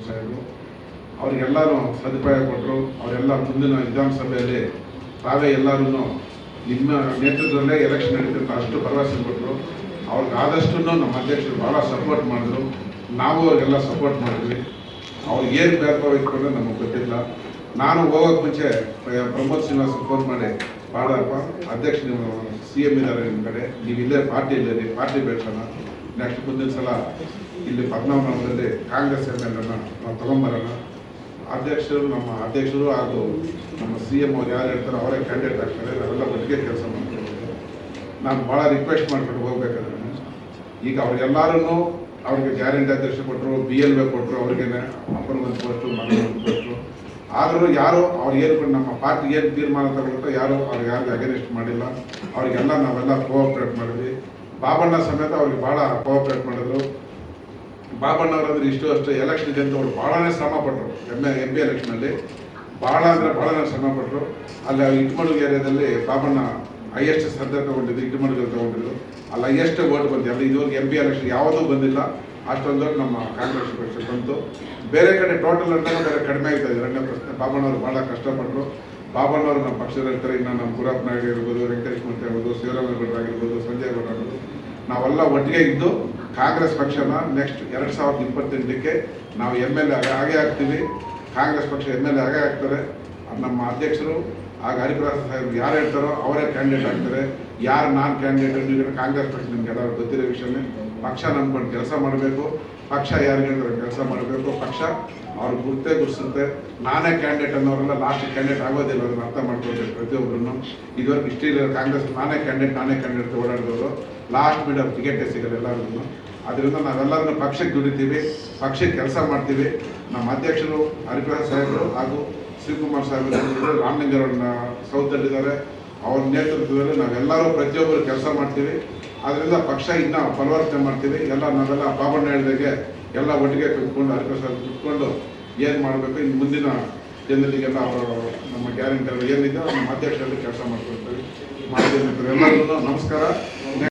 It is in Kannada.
ಸಾಹೇಬರು ಅವರಿಗೆಲ್ಲರೂ ಸದುಪಾಯ ಕೊಟ್ಟರು. ಅವರೆಲ್ಲ ಮುಂದಿನ ವಿಧಾನಸಭೆಯಲ್ಲಿ ತಾವೇ ಎಲ್ಲರೂ ನಿಮ್ಮ ನೇತೃತ್ವದಲ್ಲೇ ಎಲೆಕ್ಷನ್ ನಡೀತಂತ ಅಷ್ಟು ಭರವಸೆ ಕೊಟ್ಟರು. ಅವ್ರಿಗೆ ಆದಷ್ಟು ನಮ್ಮ ಅಧ್ಯಕ್ಷರು ಭಾಳ ಸಪೋರ್ಟ್ ಮಾಡಿದ್ರು. ನಾವು ಅವ್ರಿಗೆಲ್ಲ ಸಪೋರ್ಟ್ ಮಾಡಿದ್ವಿ. ಅವ್ರಿಗೆ ಏನು ಬೇಕೋ ಇಟ್ಕೊಂಡ್ರೆ ನಮಗೆ ಗೊತ್ತಿಲ್ಲ. ನಾನು ಹೋಗೋಕ್ಕೆ ಮುಂಚೆ ಪ್ರಮೋದ್ ಶ್ರೀನಿವಾಸ್ ಫೋನ್ ಮಾಡಿ ಬಾಳಪ್ಪ ಅಧ್ಯಕ್ಷ ನೀವು CM ಇದ್ದಾರೆ ನಿಮ್ಮ ಕಡೆ, ನೀವು ಇಲ್ಲೇ ಪಾರ್ಟಿ ಇಲ್ಲರಿ, ಪಾರ್ಟಿ ಬೆಳೆಸೋಣ, ನೆಕ್ಸ್ಟ್ ಮುಂದಿನ ಸಲ ಇಲ್ಲಿ ಪದ್ಮನಾಭದಲ್ಲಿ ಕಾಂಗ್ರೆಸ್ MLನ ನಾವು ತೊಗೊಂಬರೋಣ. ನಮ್ಮ ಅಧ್ಯಕ್ಷರು ಹಾಗೂ ನಮ್ಮ CM ಅವ್ರು ಯಾರು ಹೇಳ್ತಾರೋ ಅವರೇ ಕ್ಯಾಂಡಿಡೇಟ್ ಆಗ್ತಾರೆ, ನಾವೆಲ್ಲ ಒಟ್ಟಿಗೆ ಕೆಲಸ ಮಾಡ್ತೀವಿ. ನಾನು ಭಾಳ ರಿಕ್ವೆಸ್ಟ್ ಮಾಡ್ಕೊಂಡು ಹೋಗ್ಬೇಕಾದ್ರೆ ಈಗ ಅವ್ರಿಗೆಲ್ಲರೂ ಅವ್ರಿಗೆ ಗ್ಯಾರಂಟಿ ಅಧ್ಯಕ್ಷ ಕೊಟ್ಟರು, BLO ಕೊಟ್ಟರು, ಅವ್ರಿಗೇನೆ ಅಪ್ಪನ ಒಂದು ಪೋಸ್ಟು, ಮಗನ ಒಂದು ಪೋಸ್ಟು. ಆದರೂ ಯಾರು ಅವ್ರು ಏನು ನಮ್ಮ ಪಾರ್ಟಿ ಏನು ತೀರ್ಮಾನ ತಗೊಳ್ತೋ ಯಾರು ಅವ್ರಿಗೆ ಯಾರಿಗೂ ಅಗೇನಿಸ್ಟ್ ಮಾಡಿಲ್ಲ. ಅವರಿಗೆಲ್ಲ ನಾವೆಲ್ಲ ಕೋಆಪ್ರೇಟ್ ಮಾಡಿದ್ವಿ. ಬಾಬಣ್ಣ ಸಮೇತ ಅವ್ರಿಗೆ ಭಾಳ ಕೋಆಪ್ರೇಟ್ ಮಾಡಿದ್ರು. ಬಾಬಣ್ಣವರಂದ್ರೆ ಇಷ್ಟು ಅಷ್ಟು ಎಲೆಕ್ಷನ್ ಅಂತ ಅವ್ರು ಭಾಳನೇ ಶ್ರಮ ಪಟ್ಟರು. MP ಎಲೆಕ್ಷನಲ್ಲಿ ಭಾಳ ಅಂದರೆ ಭಾಳನೇ ಶ್ರಮ ಪಟ್ಟರು. ಅಲ್ಲಿ ಇಟ್ಮಡುಗು ಏರಿಯಾದಲ್ಲಿ ಬಾಬಣ್ಣ ಹೈಯೆಸ್ಟ್ ಶ್ರದ್ಧೆ ತೊಗೊಂಡಿದ್ದು, ಇಟ್ಮಡುಗಲ್ಲಿ ತೊಗೊಂಡಿದ್ದು. ಅಲ್ಲಿ ಹೈಯೆಸ್ಟ್ ಓಟ್ ಬಂದಿದೆ. ಅಲ್ಲಿ ಇದುವರೆಗೆ MP ಎಲೆಕ್ಷನ್ ಯಾವುದೂ ಬಂದಿಲ್ಲ. ಅಷ್ಟೊಂದು ನಮ್ಮ ಕಾಂಗ್ರೆಸ್ ಪಕ್ಷ ಬಂತು. ಬೇರೆ ಕಡೆ ಟೋಟಲ್ ಅಂತಾನೆ ಬೇರೆ ಕಡಿಮೆ ಆಗ್ತಾ ಇದೆ. ಎರಡನೇ ಪ್ರಶ್ನೆ ಬಾಬಣ್ಣವರು ಭಾಳ ಕಷ್ಟಪಟ್ಟರು. ಬಾಬಣ್ಣವರು ನಮ್ಮ ಪಕ್ಷದಲ್ಲಿ ಇರ್ತಾರೆ. ಇನ್ನು ನಮ್ಮ ಗುರಪ್ಪ ನಾಯ್ಡು ಇರ್ಬೋದು, ವೆಂಕಟೇಶ್ ಮೂರ್ತಿ ಆಗ್ಬೋದು, ಶಿವರಾಮೇಗೌಡರು ಆಗಿರ್ಬೋದು, ಸಂಜಯ್ ಗೌಡ ಆಗ್ಬೋದು, ನಾವೆಲ್ಲ ಒಟ್ಟಿಗೆ ಇದ್ದು ಕಾಂಗ್ರೆಸ್ ಪಕ್ಷನ ನೆಕ್ಸ್ಟ್ 2028ಕ್ಕೆ ನಾವು MLA ಹಾಗೆ ಆಗ್ತೀವಿ. ಕಾಂಗ್ರೆಸ್ ಪಕ್ಷ MLA ಹಾಗೆ ಆಗ್ತಾರೆ. ನಮ್ಮ ಅಧ್ಯಕ್ಷರು ಆಗ ಹರಿಪ್ರಸಾದ್ ಸಾಹೇಬ್ ಯಾರು ಹೇಳ್ತಾರೋ ಅವರೇ ಕ್ಯಾಂಡಿಡೇಟ್ ಆಗ್ತಾರೆ. ಯಾರು ನಾನ್ ಕ್ಯಾಂಡಿಡೇಟ್ ಕಾಂಗ್ರೆಸ್ ಪಕ್ಷ ನಿಮ್ಗೆಲ್ಲರೂ ಗೊತ್ತಿರೋ ವಿಷಯನೇ. ಪಕ್ಷ ನಂಬ್ಕೊಂಡು ಕೆಲಸ ಮಾಡಬೇಕು. ಪಕ್ಷ ಯಾರಿಗೆ ಹೇಳ್ತಾರೆ ಕೆಲಸ ಮಾಡಬೇಕು. ಪಕ್ಷ ಅವ್ರು ಗುರುತಿಸುತ್ತೆ. ನಾನೇ ಕ್ಯಾಂಡಿಡೇಟ್ ಅನ್ನೋರೆಲ್ಲ ಲಾಸ್ಟ್ ಕ್ಯಾಂಡಿಡೇಟ್ ಆಗೋದಿಲ್ಲ. ಅದನ್ನು ಅರ್ಥ ಮಾಡ್ಕೊಳ್ಬೇಕು ಪ್ರತಿಯೊಬ್ಬರನ್ನು. ಇದುವರೆಗೆ ಇಷ್ಟಿಲ್ಲ ಕಾಂಗ್ರೆಸ್ ನಾನೇ ಕ್ಯಾಂಡಿಡೇಟ್ ಓಡಾಡಿದವರು ಲಾಸ್ಟ್ ಮೀಡಿಯಮ್ ಟಿಕೆಟೇ ಸಿಗಲ್ಲ ಎಲ್ಲರಿಗೂ. ಅದರಿಂದ ನಾವೆಲ್ಲರನ್ನು ಪಕ್ಷಕ್ಕೆ ದುಡಿತೀವಿ, ಪಕ್ಷಕ್ಕೆ ಕೆಲಸ ಮಾಡ್ತೀವಿ. ನಮ್ಮ ಅಧ್ಯಕ್ಷರು ಹರಿಪ್ರಸಾದ್ ಸಾಹೇಬರು ಹಾಗೂ ಶಿವಕುಮಾರ್ ಸಾಹೇಬರು ರಾಮಲಿಂಗರವ್ರನ್ನ ಸೌತಲ್ಲಿದ್ದಾರೆ. ಅವ್ರ ನೇತೃತ್ವದಲ್ಲಿ ನಾವೆಲ್ಲರೂ ಪ್ರತಿಯೊಬ್ಬರು ಕೆಲಸ ಮಾಡ್ತೀವಿ. ಅದರಿಂದ ಪಕ್ಷ ಇನ್ನೂ ಬಲವರ್ತನೆ ಮಾಡ್ತೀವಿ. ನಾವೆಲ್ಲ ಬಾಬಣ್ಣ ಹೇಳಿದಾಗೆ ಎಲ್ಲ ಒಟ್ಟಿಗೆ ಕುತ್ಕೊಂಡು ಹರಿಪ್ರಸಾದ್ ಕುತ್ಕೊಂಡು ಏನು ಮಾಡಬೇಕು ಇನ್ನು ಮುಂದಿನ ಜನರಿಗೆಲ್ಲ ಅವರು ನಮ್ಮ ಗ್ಯಾರಂಟಿಗಳು ಏನಿದೆ ನಮ್ಮ ಅಧ್ಯಕ್ಷರಲ್ಲಿ ಕೆಲಸ ಮಾಡ್ಕೊಳ್ತೀವಿ. ಎಲ್ಲರಿಗೂ ನಮಸ್ಕಾರ.